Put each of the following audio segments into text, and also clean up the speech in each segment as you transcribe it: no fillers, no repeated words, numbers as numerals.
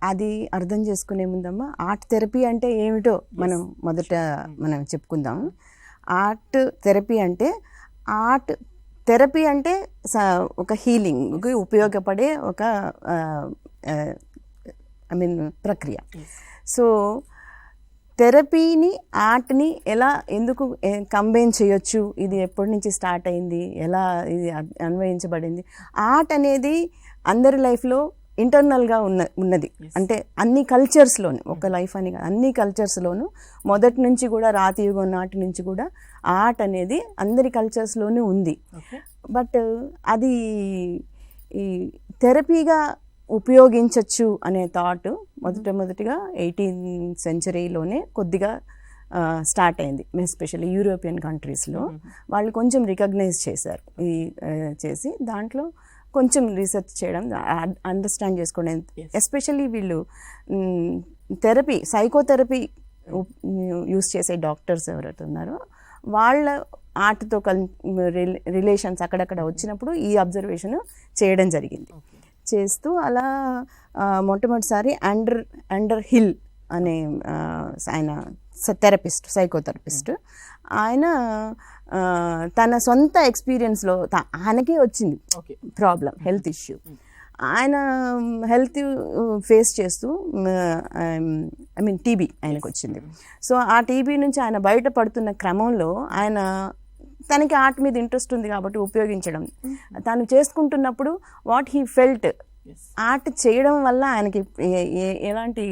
అది అర్థం చేసుకునే ముందమ్మా ఆర్ట్ థెరపీ అంటే ఏమిటో మనం చెప్పుకుందాం. ఆర్ట్ థెరపీ అంటే ఒక హీలింగ్కి ఉపయోగపడే ఒక ప్రక్రియ. సో థెరపీని ఆర్ట్ని ఎందుకు కంబైన్ చేయొచ్చు, ఇది ఎప్పటి నుంచి స్టార్ట్ అయింది, ఎలా ఇది అన్వయించబడింది. ఆర్ట్ అనేది అందరి లైఫ్లో ఇంటర్నల్గా ఉన్నది. అంటే అన్ని కల్చర్స్లోను, ఒక లైఫ్ అని అన్ని కల్చర్స్లోనూ మొదటి నుంచి కూడా రాతి యుగం నాటి నుంచి కూడా ఆర్ట్ అనేది అందరి కల్చర్స్లోనూ ఉంది. బట్ అది ఈ థెరపీగా ఉపయోగించవచ్చు అనే థాట్ మొదటిగా 18th centuryలోనే కొద్దిగా స్టార్ట్ అయింది. ఎస్పెషల్లీ యూరోపియన్ కంట్రీస్లో వాళ్ళు కొంచెం రికగ్నైజ్ చేశారు. చేసి దాంట్లో కొంచెం రీసెర్చ్ చేయడం, అండర్స్టాండ్ చేసుకోవడం. ఎస్పెషల్లీ వీళ్ళు సైకోథెరపీ యూస్ చేసే డాక్టర్స్ ఎవరైతే ఉన్నారో వాళ్ళ ఆర్ట్తో రిలేషన్స్ అక్కడక్కడ వచ్చినప్పుడు ఈ అబ్జర్వేషన్ చేయడం జరిగింది. చేస్తూ అలా మొట్టమొదటిసారి అండర్ హిల్ అనే ఆయన సైకోథెరపిస్ట్, ఆయన తన సొంత ఎక్స్పీరియన్స్లో ఆయనకే వచ్చింది ప్రాబ్లం, హెల్త్ ఇష్యూ. ఆయన హెల్త్ ఫేస్ చేస్తూ టీబీ ఆయనకు వచ్చింది. సో ఆ టీబీ నుంచి ఆయన బయటపడుతున్న క్రమంలో ఆయన తనకి ఆర్ట్ మీద ఇంట్రెస్ట్ ఉంది కాబట్టి ఉపయోగించడం, తను చేసుకుంటున్నప్పుడు వాట్ హీ ఫెల్ట్, ఆర్ట్ చేయడం వల్ల ఆయనకి ఎలాంటి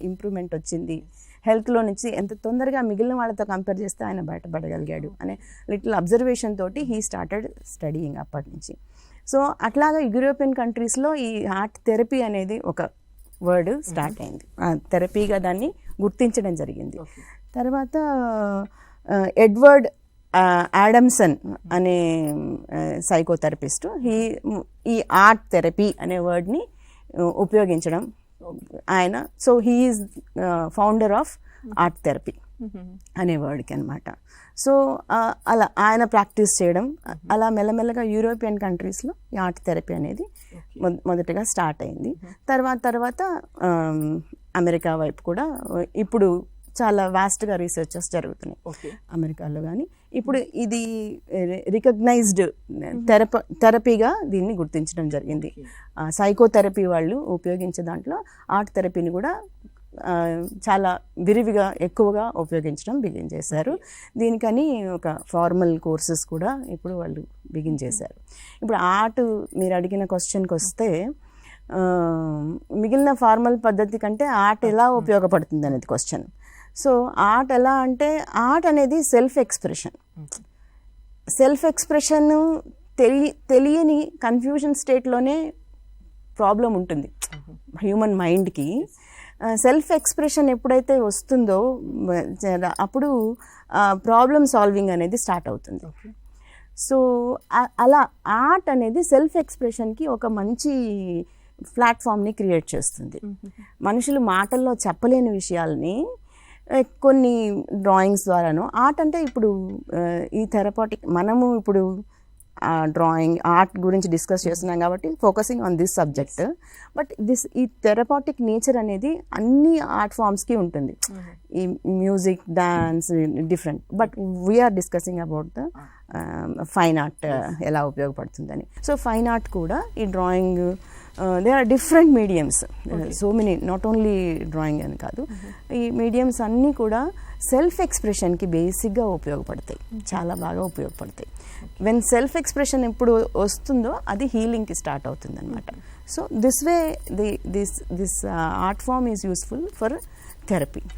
ఇంప్రూవ్మెంట్ వచ్చింది, హెల్త్లో నుంచి ఎంత తొందరగా మిగిలిన వాళ్ళతో కంపేర్ చేస్తే ఆయన బయటపడగలిగాడు అనే లిటిల్ అబ్జర్వేషన్ తోటి హీ స్టార్టెడ్ స్టడీయింగ్ అప్పటి నుంచి. సో అట్లాగా యూరోపియన్ కంట్రీస్లో ఈ ఆర్ట్ థెరపీ అనేది ఒక వర్డ్ స్టార్ట్ అయింది. థెరపీగా దాన్ని గుర్తించడం జరిగింది. తర్వాత ఎడ్వర్డ్ ఆడమ్సన్ అనే సైకోథెరపిస్ట్ ఈ ఆర్ట్ థెరపీ అనే వర్డ్ని ఉపయోగించడం ఆయన. So he is founder of art therapy అనే వర్డ్కి అనమాట. సో అలా ఆయన ప్రాక్టీస్ చేయడం, అలా మెల్లమెల్లగా యూరోపియన్ కంట్రీస్లో ఈ ఆర్ట్ థెరపీ అనేది మొదటగా స్టార్ట్ అయింది. తర్వాత అమెరికా వైపు కూడా ఇప్పుడు చాలా వాస్ట్గా రీసెర్చెస్ జరుగుతున్నాయి అమెరికాలో. కానీ ఇప్పుడు ఇది రికగ్నైజ్డ్ థెరపీగా దీన్ని గుర్తించడం జరిగింది. సైకోథెరపీ వాళ్ళు ఉపయోగించే దాంట్లో ఆర్ట్ థెరపీని కూడా చాలా విరివిగా ఎక్కువగా ఉపయోగించడం బిగిన్ చేశారు. దీనికని ఒక ఫార్మల్ కోర్సెస్ కూడా ఇప్పుడు వాళ్ళు బిగిన్ చేశారు. ఇప్పుడు ఆర్ట్ మీరు అడిగిన క్వశ్చన్కి వస్తే, మిగిలిన ఫార్మల్ పద్ధతి కంటే ఆర్ట్ ఎలా ఉపయోగపడుతుంది అనేది క్వశ్చన్. సో ఆర్ట్ ఎలా అంటే, ఆర్ట్ అనేది సెల్ఫ్ ఎక్స్ప్రెషన్ తెలియని కన్ఫ్యూజన్ స్టేట్లోనే ప్రాబ్లం ఉంటుంది హ్యూమన్ మైండ్కి. సెల్ఫ్ ఎక్స్ప్రెషన్ ఎప్పుడైతే వస్తుందో అప్పుడు ప్రాబ్లమ్ సాల్వింగ్ అనేది స్టార్ట్ అవుతుంది. సో అలా ఆర్ట్ అనేది సెల్ఫ్ ఎక్స్ప్రెషన్కి ఒక మంచి ప్లాట్ఫామ్ని క్రియేట్ చేస్తుంది. మనుషులు మాటల్లో చెప్పలేని విషయాల్ని కొన్ని డ్రాయింగ్స్ ద్వారాను, ఆర్ట్ అంటే ఇప్పుడు ఈ థెరపాటిక్, మనము ఇప్పుడు డ్రాయింగ్ ఆర్ట్ గురించి డిస్కస్ చేస్తున్నాం కాబట్టి focusing on this subject. But ఈ థెరపాటిక్ నేచర్ అనేది అన్ని ఆర్ట్ ఫామ్స్కి ఉంటుంది. ఈ music, dance different. But we are discussing about the fine art ఎలా ఉపయోగపడుతుందని. సో ఫైన్ ఆర్ట్ కూడా ఈ drawing, there are different mediums, so many, not only drawing అని కాదు, ఈ మీడియమ్స్ అన్నీ కూడా సెల్ఫ్ ఎక్స్ప్రెషన్కి బేసిక్గా ఉపయోగపడతాయి, చాలా బాగా ఉపయోగపడతాయి. వెన్ సెల్ఫ్ ఎక్స్ప్రెషన్ ఎప్పుడు వస్తుందో అది హీలింగ్కి స్టార్ట్ అవుతుంది అనమాట. So this way this art form is useful for therapy.